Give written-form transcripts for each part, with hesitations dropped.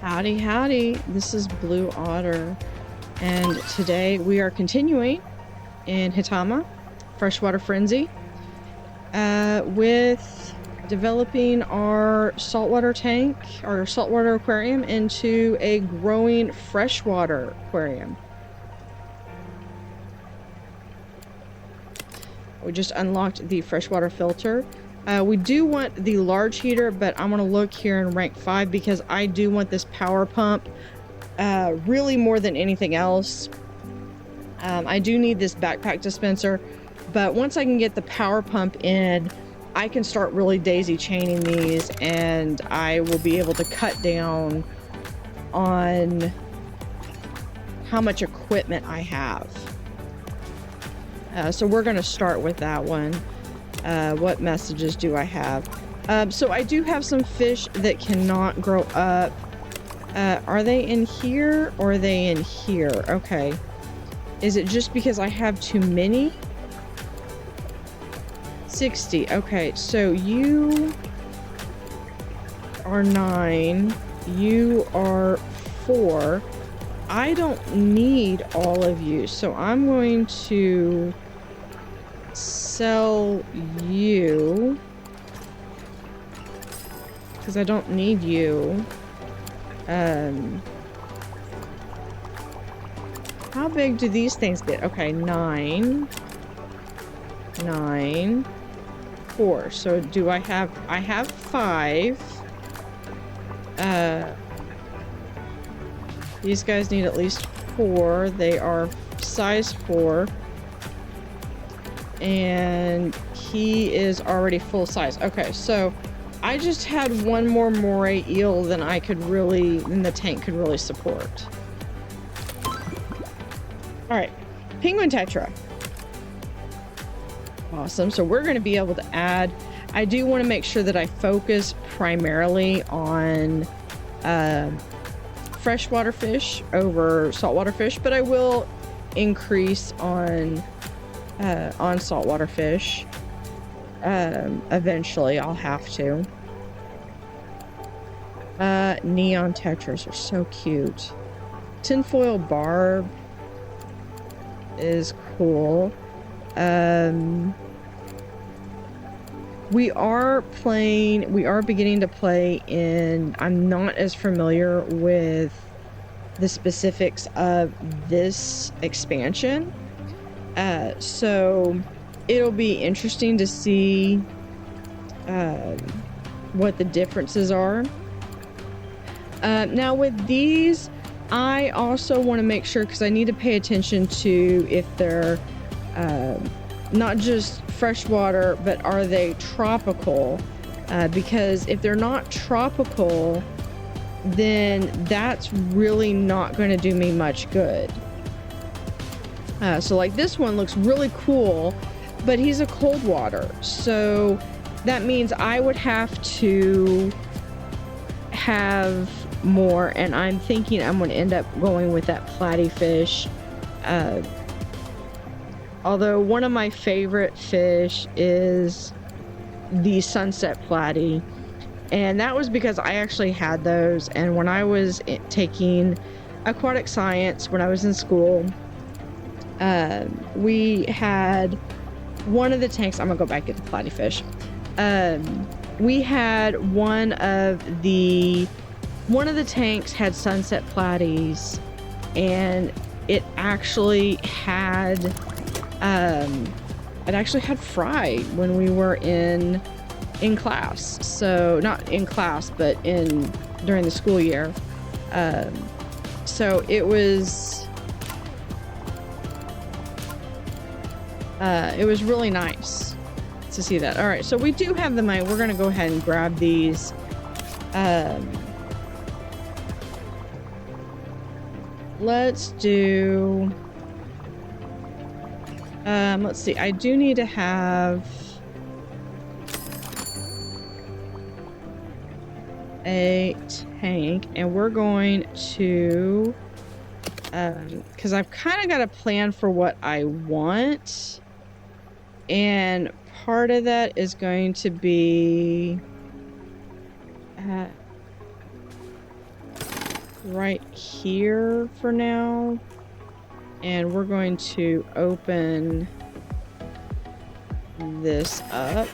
Howdy Howdy, this is Blue Otter, and today we are continuing in Hitama, Freshwater Frenzy, with developing our saltwater tank, our saltwater aquarium, into a growing freshwater aquarium. We just unlocked the freshwater filter. We do want the large heater, but I'm going to look here in rank 5 because I do want this power pump really more than anything else. I do need this backpack dispenser, but once I can get the power pump in, I can start really daisy chaining these, and I will be able to cut down on how much equipment I have. So we're going to start with that one. What messages do I have? So I do have some fish that cannot grow up. Are they in here or are they in here? Okay. Is it just because I have too many? 60. Okay, so you are 9. You are 4. I don't need all of you, so I'm going to sell you because I don't need you. How big do these things get? Okay, 9, 4. So do I have 5. These guys need at least 4. They are size 4. And he is already full size. Okay, so I just had one more moray eel than the tank could really support. All right, penguin tetra. Awesome. So we're going to be able to add. I do want to make sure that I focus primarily on freshwater fish over saltwater fish, but I will increase on saltwater fish. Eventually I'll have to. Neon tetras are so cute. Tinfoil barb is cool. We are beginning to play in, I'm not as familiar with the specifics of this expansion. So it'll be interesting to see what the differences are. Now with these, I also want to make sure, because I need to pay attention to if they're not just freshwater, but are they tropical? Because if they're not tropical, then that's really not going to do me much good. So like this one looks really cool, but he's a cold water. So that means I would have to have more, and I'm thinking I'm going to end up going with that platy fish. Although one of my favorite fish is the sunset platy, and that was because I actually had those, and when I was taking aquatic science when I was in school, we had one of the tanks. I'm gonna go back and get the platy fish. We had one of the tanks had sunset platies, and it actually had fry when we were in class. So not in class, but during the school year. So it was really nice to see that. All right, so we do have the money. We're gonna go ahead and grab these. Let's do. Let's see. I do need to have a tank, and we're going to, because I've kind of got a plan for what I want, and part of that is going to be right here for now. And we're going to open this up.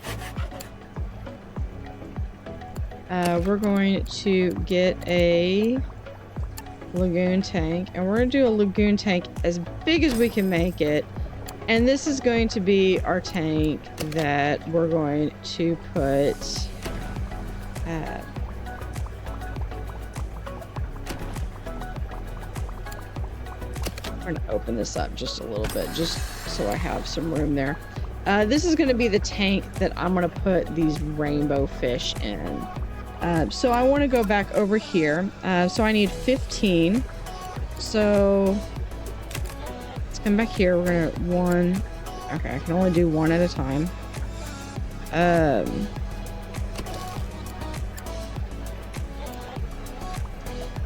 We're going to get a lagoon tank, and we're going to do a lagoon tank as big as we can make it. And this is going to be our tank that we're going to put I'm going to open this up just a little bit, just so I have some room there. This is going to be the tank that I'm going to put these rainbow fish in. So I want to go back over here. So I need 15. So let's come back here. We're going to okay, I can only do one at a time.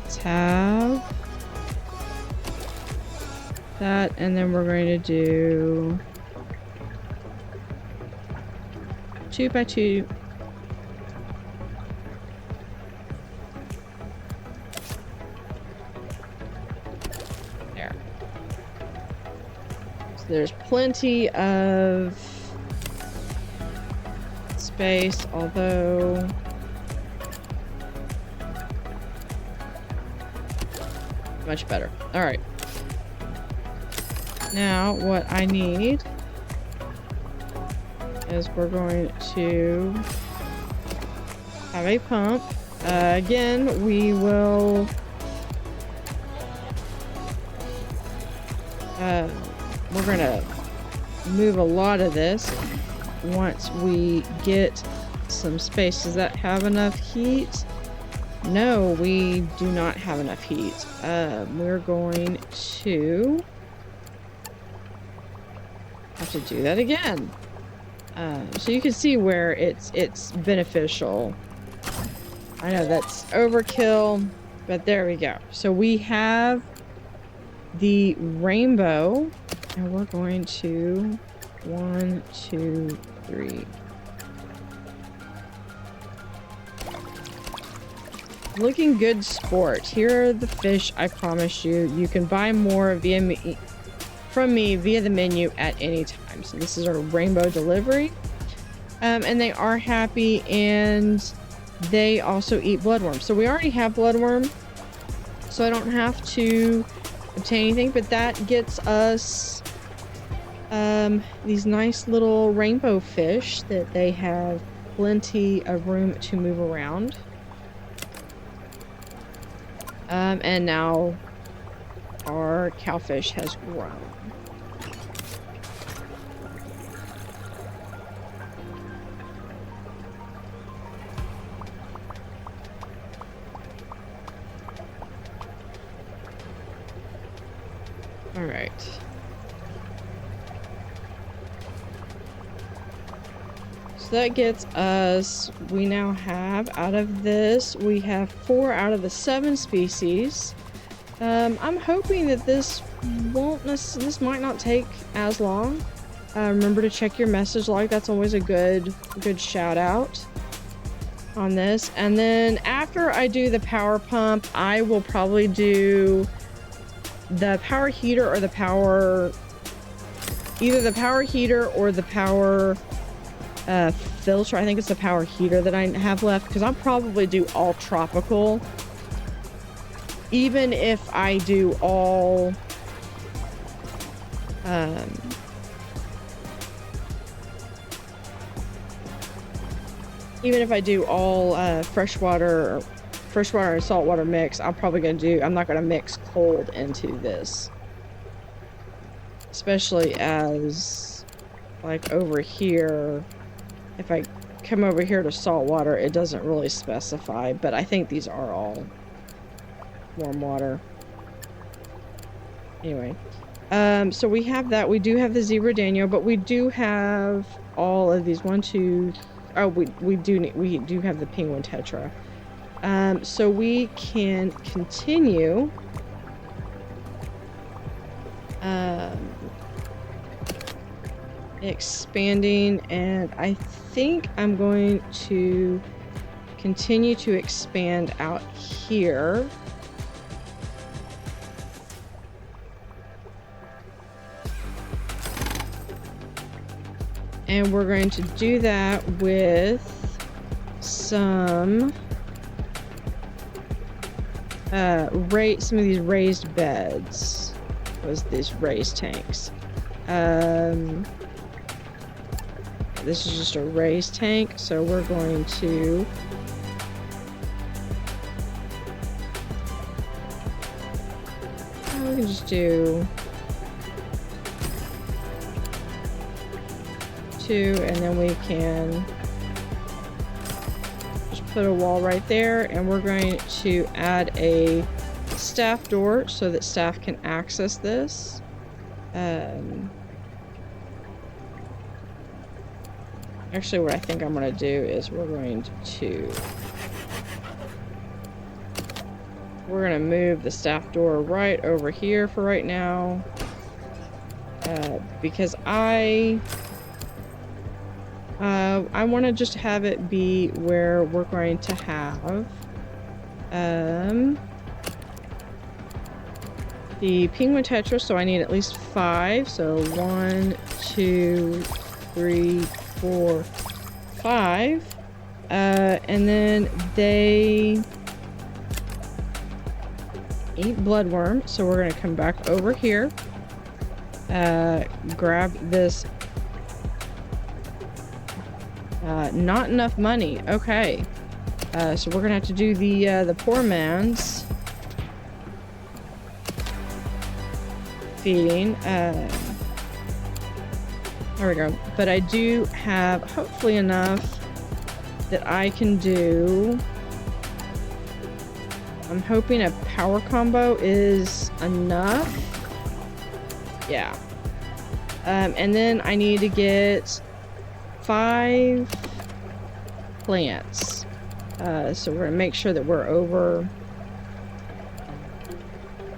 Let's have that, and then we're going to do 2 by 2. There. So there's plenty of space, although much better. All right. Now, what I need is we're going to have a pump. Again, we will we're gonna move a lot of this once we get some space. Does that have enough heat? No, we do not have enough heat. We're going to have to do that again. So you can see where it's beneficial. I know that's overkill, but there we go. So we have the rainbow, and we're going to 1, 2, 3. Looking good, sport. Here are the fish I promised you. You can buy more via me, from me via the menu at any time. So this is our rainbow delivery. And they are happy, and they also eat bloodworm. So we already have bloodworm, so I don't have to obtain anything, but that gets us these nice little rainbow fish that they have plenty of room to move around. And now our cowfish has grown. All right. So that gets us, we now have, out of this, we have 4 out of the 7 species. I'm hoping that this this might not take as long. Remember to check your message log. That's always a good shout out on this. And then after I do the power pump, I will probably do the power heater or the power, either the power heater or the power filter. I think it's the power heater that I have left, because I'll probably do all tropical, even if I do all freshwater and saltwater mix. I'm not gonna mix cold into this, especially as, like, over here, if I come over here to saltwater, it doesn't really specify, but I think these are all warm water. Anyway, so we have that. We do have the zebra Daniel, but we do have all of these. 1, 2. Oh, we do have the penguin tetra. So we can continue. Expanding, and I think I'm going to continue to expand out here. And we're going to do that with some some of these raised beds. These raised tanks. This is just a raised tank, so we're going to we can just do 2, and then we can just put a wall right there, and we're going to add a staff door so that staff can access this. Actually, what I think I'm going to do is we're going to move the staff door right over here for right now, because I want to just have it be where we're going to have the penguin tetra, so I need at least 5. So 1, 2, 3, 4, 5. And then they eat bloodworm, so we're going to come back over here, grab this. Not enough money. Okay. So we're gonna have to do the poor man's feeding. There we go. But I do have hopefully enough that I can do. I'm hoping a power combo is enough. Yeah. And then I need to get 5 plants. So we're gonna make sure that we're over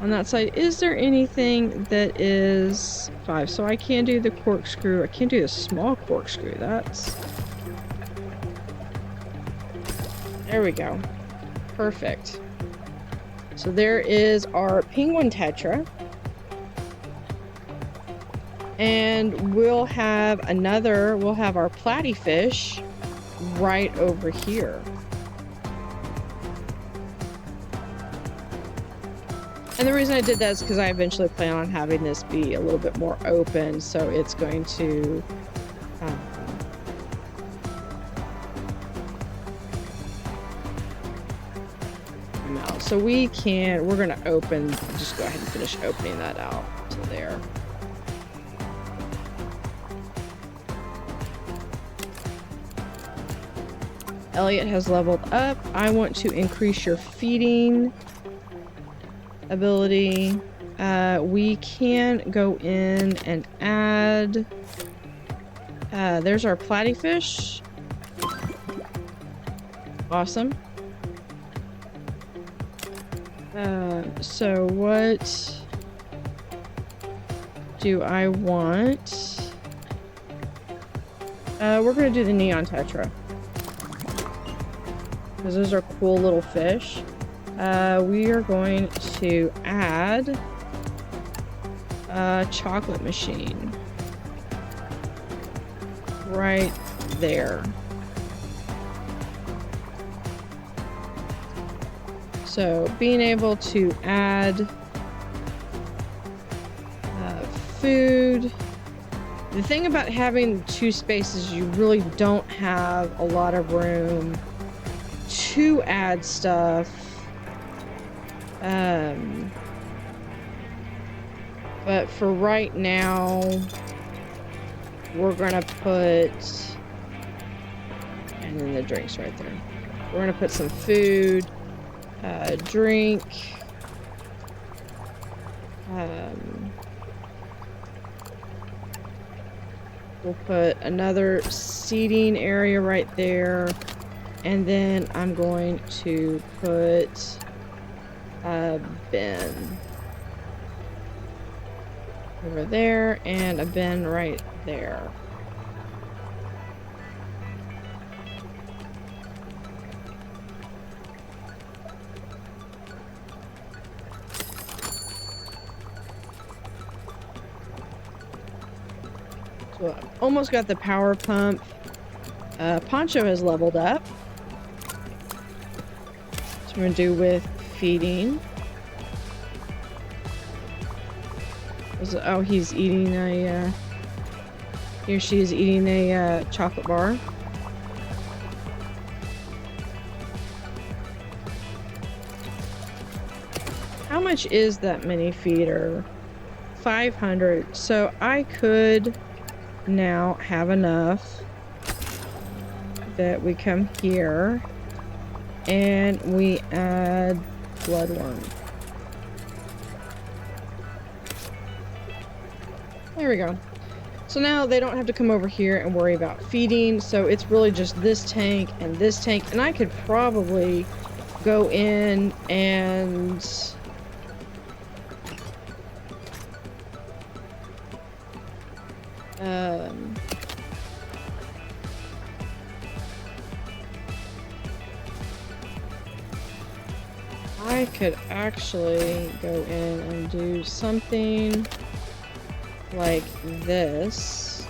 on that side. Is there anything that is 5? So I can do the corkscrew. I can't do the small corkscrew. There we go. Perfect. So there is our penguin tetra. And we'll have our platyfish right over here. And the reason I did that is because I eventually plan on having this be a little bit more open, so it's going to come out. So we're going to just go ahead and finish opening that out to there. Elliot has leveled up. I want to increase your feeding ability. We can go in and add. There's our platyfish. Awesome. So what do I want? We're going to do the neon tetra, because those are cool little fish. We are going to add a chocolate machine right there. So being able to add food. The thing about having 2 spaces, you really don't have a lot of room to add stuff. But for right now, we're gonna put, and then the drinks right there. We're gonna put some food, drink, we'll put another seating area right there. And then I'm going to put a bin over there and a bin right there. So almost got the power pump. Poncho has leveled up. So we're gonna do with feeding. Oh, he's eating a, he or she is eating a chocolate bar. How much is that mini feeder? 500. So I could now have enough that we come here and we add bloodworm. There we go. So now they don't have to come over here and worry about feeding. So it's really just this tank and this tank. And I could probably go in and I could actually go in and do something like this.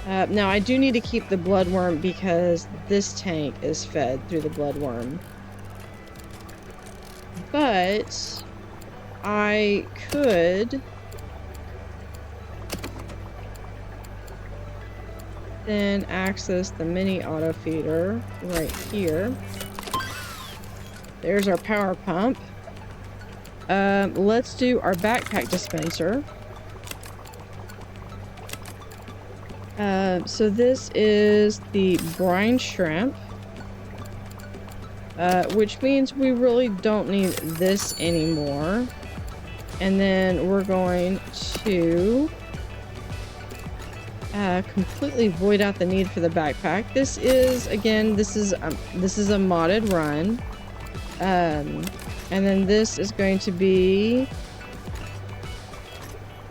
Now I do need to keep the bloodworm because this tank is fed through the bloodworm. But I could then access the mini auto feeder right here. There's our power pump. Let's do our backpack dispenser. So this is the brine shrimp, which means we really don't need this anymore. And then we're going to completely void out the need for the backpack. This is, again, this is a modded run. And then this is going to be,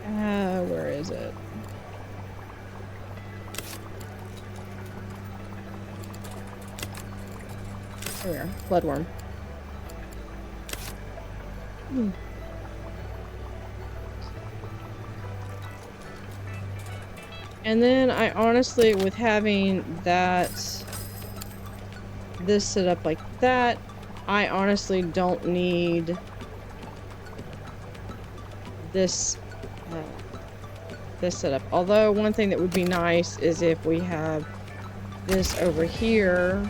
where is it? There we are, bloodworm. And then I honestly, with having that, this set up like that, I honestly don't need this this setup. Although one thing that would be nice is if we have this over here,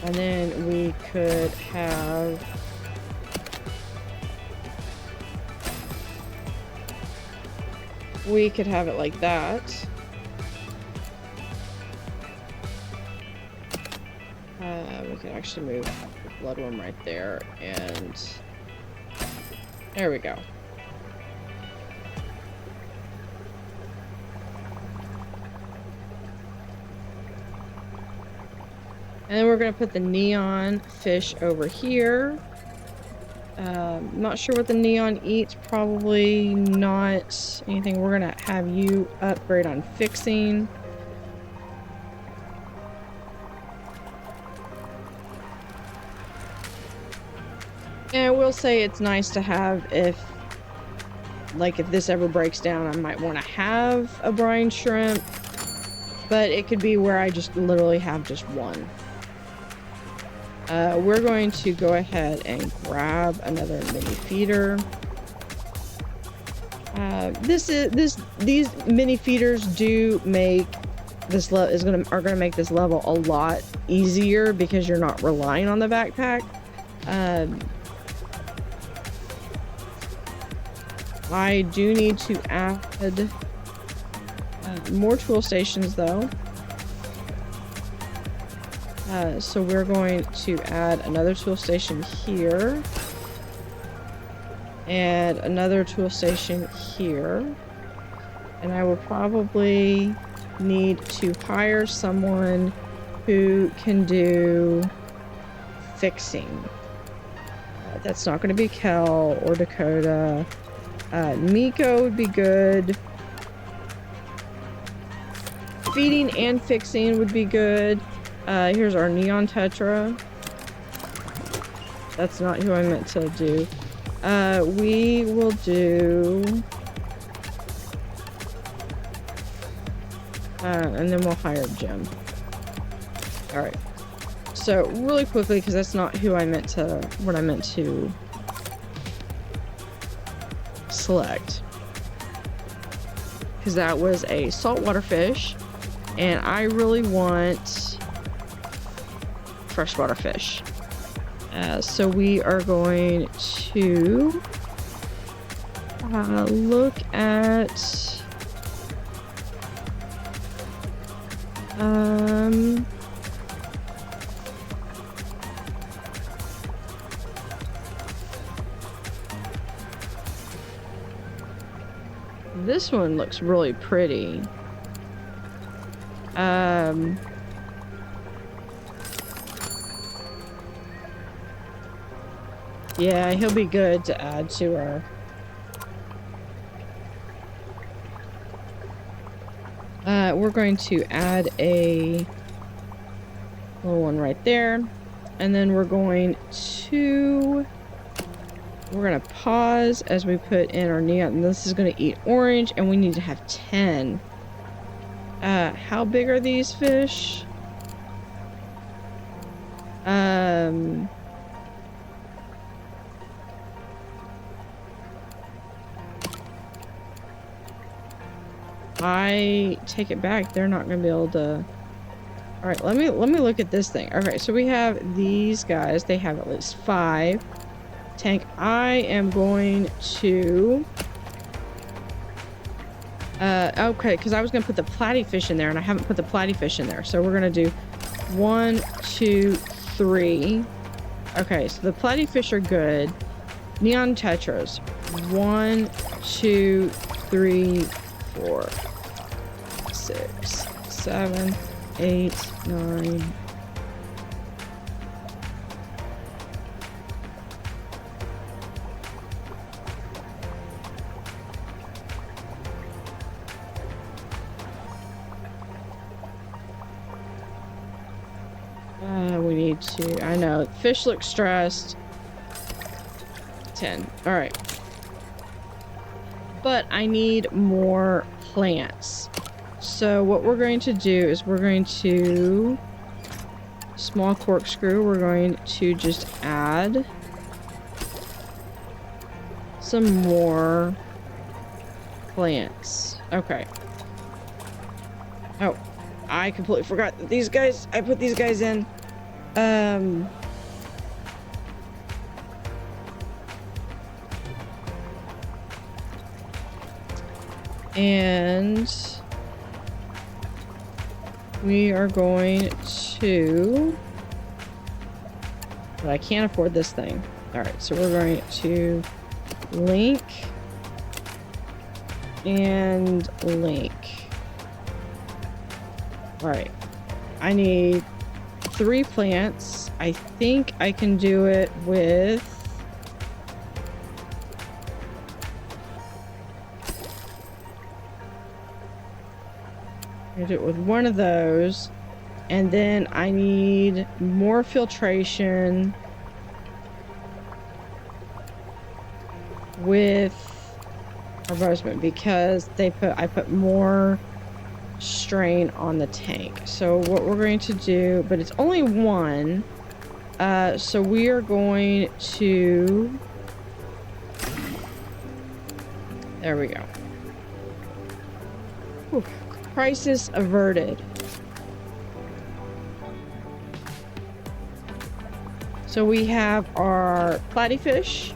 and then we could have it like that. We could actually move the bloodworm right there, and there we go. And then we're going to put the neon fish over here. Not sure what the neon eats. Probably not anything. We're going to have you upgrade on fixing. And I will say it's nice to have if this ever breaks down, I might want to have a brine shrimp. But it could be where I just literally have just one. We're going to go ahead and grab another mini feeder. These mini feeders do make this are gonna make this level a lot easier because you're not relying on the backpack. I do need to add more tool stations though. So we're going to add another tool station here. And another tool station here. And I will probably need to hire someone who can do fixing. That's not going to be Kel or Dakota. Miko would be good. Feeding and fixing would be good. Here's our neon tetra. That's not who I meant to do. We will do And then we'll hire Jim. All right. So really quickly, because that's not who I meant to, what I meant to select. Because that was a saltwater fish, and I really want freshwater fish. So we are going to look at this one looks really pretty. Yeah, he'll be good to add to our... we're going to add a little one right there. And then we're going to pause as we put in our neon. And this is going to eat orange, and we need to have 10. How big are these fish? I take it back. They're not going to be able to... All right, let me look at this thing. Okay, so we have these guys. They have at least 5. Tank. I am going to... okay, because I was going to put the platy fish in there, and I haven't put the platy fish in there. So we're going to do 1, 2, 3. Okay, so the platy fish are good. Neon tetras. 1, 2, 3, 4, 6, 7, 8, 9. We need to... I know. Fish look stressed. 10. Alright. But I need more plants. So what we're going to do is we're going to... Small corkscrew. We're going to just add... some more... plants. Okay. Oh. I completely forgot that these guys... I put these guys in. And we are going to... But I can't afford this thing. Alright, so we're going to link and link. Alright. I need 3 plants. I think I can do it with... I do it with one of those. And then I need more filtration with our bozeman because I put more strain on the tank. So what we're going to do, but it's only one, so we are going to... There we go. Whew. Crisis averted. So we have our platyfish,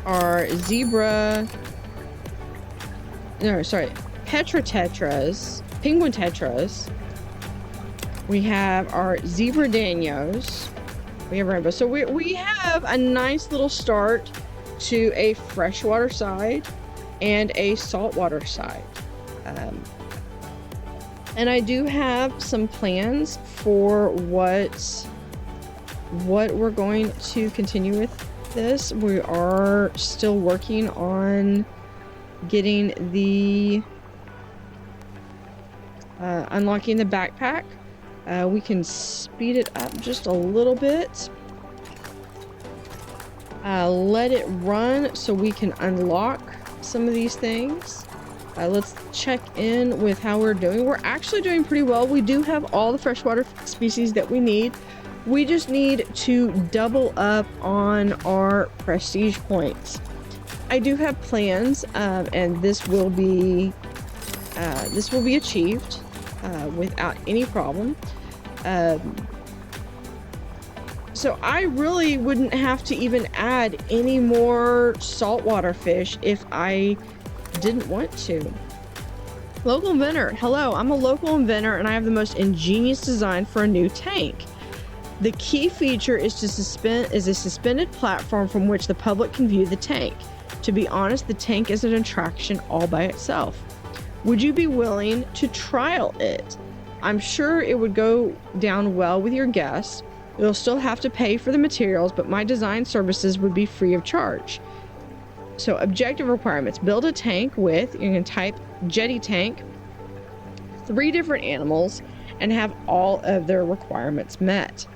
our zebra, no, sorry, petra tetras, penguin tetras. We have our zebra danios. We have rainbow. So we have a nice little start to a freshwater side and a saltwater side. And I do have some plans for what we're going to continue with this. We are still working on getting the unlocking the backpack. We can speed it up just a little bit. Let it run so we can unlock some of these things. Let's check in with how we're doing. We're actually doing pretty well. We do have all the freshwater species that we need. We just need to double up on our prestige points. I do have plans, and this will be achieved without any problem. So I really wouldn't have to even add any more saltwater fish if I didn't want to. Local inventor. Hello, I'm a local inventor and I have the most ingenious design for a new tank. The key feature is a suspended platform from which the public can view the tank. To be honest, the tank is an attraction all by itself. Would you be willing to trial it? I'm sure it would go down well with your guests. You'll still have to pay for the materials, but my design services would be free of charge. So objective requirements: build a tank with, you can type jetty tank, 3 different animals, and have all of their requirements met.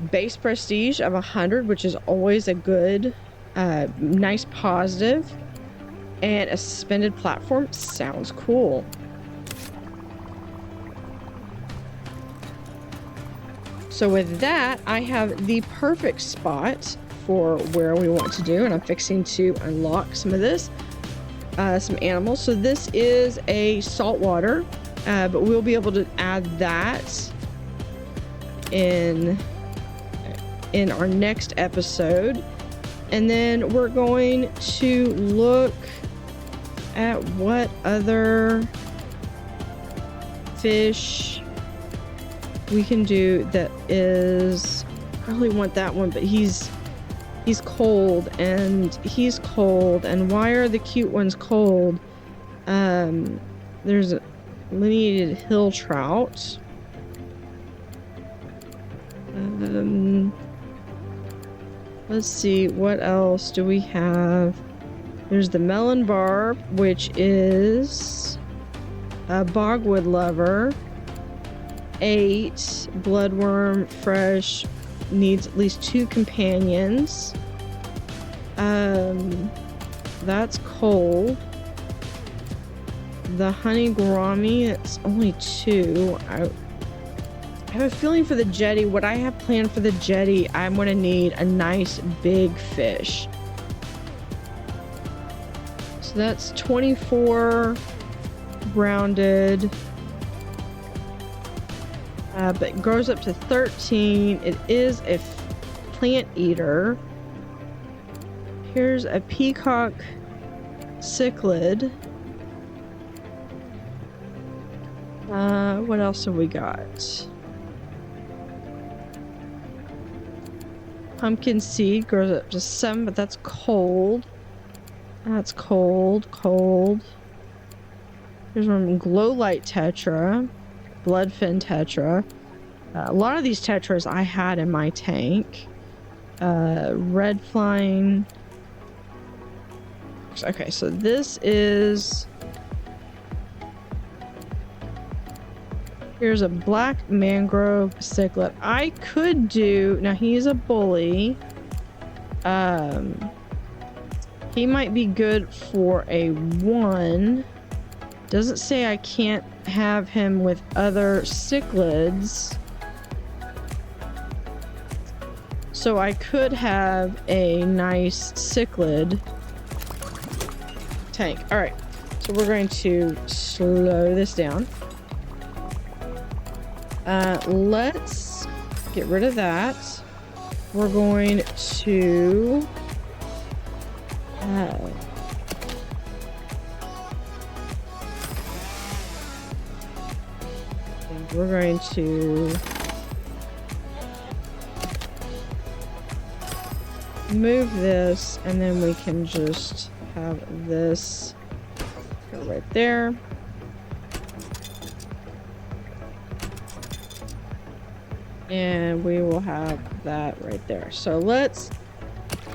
Base prestige of 100, which is always a good, nice positive, and a suspended platform sounds cool. So with that, I have the perfect spot for where we want to do, and I'm fixing to unlock some of this, some animals. So this is a saltwater, but we'll be able to add that in our next episode. And then we're going to look at what other fish we can do that is, I really want that one, but he's cold, and he's cold. And why are the cute ones cold? There's a lineated hill trout. Let's see, what else do we have? There's the melon barb, which is a bogwood lover. 8 bloodworm fresh, needs at least 2 companions. That's cold. The honey gourami, it's only 2. I have a feeling for the jetty, what I have planned for the jetty, I'm going to need a nice big fish. So that's 24 rounded. But it grows up to 13. It is a plant eater. Here's a peacock cichlid. What else have we got? Pumpkin seed grows up to 7, but that's cold. That's cold. Here's one glow light tetra. Bloodfin tetra. A lot of these tetras I had in my tank. Red flying. Okay, so this is... Here's a black mangrove cichlid. I could do... Now, he's a bully. He might be good for a 1. Doesn't say I can't have him with other cichlids. So I could have a nice cichlid tank. Alright, so we're going to slow this down. Let's get rid of that. We're going to... we're going to move this, and then we can just have this go right there. And we will have that right there. So let's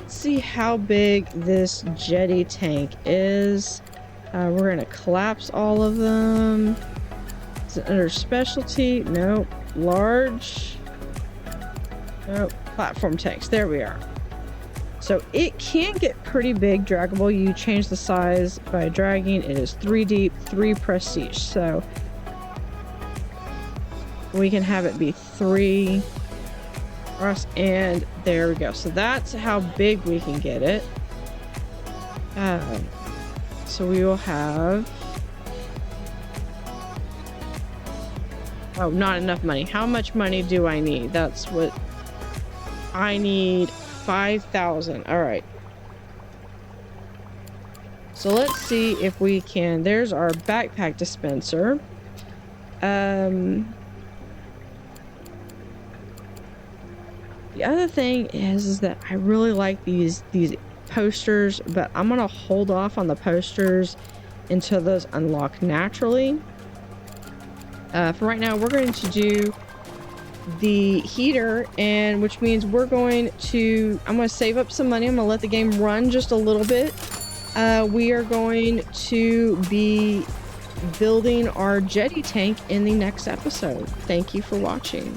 see how big this jetty tank is. We're going to collapse all of them. Is it under specialty? Nope. Large. Nope. Platform tanks. There we are. So it can get pretty big, draggable. You change the size by dragging. It is 3 deep, 3 prestige. So we can have it be 3 across, and there we go. So that's how big we can get it. So we will have... Oh, not enough money. How much money do I need? That's what... I need 5,000. All right. So let's see if we can... There's our backpack dispenser. The other thing is that I really like these posters, but I'm gonna hold off on the posters until those unlock naturally. For right now, we're going to do the heater, and which means we're going to... I'm going to save up some money. I'm going to let the game run just a little bit. We are going to be building our jetty tank in the next episode. Thank you for watching.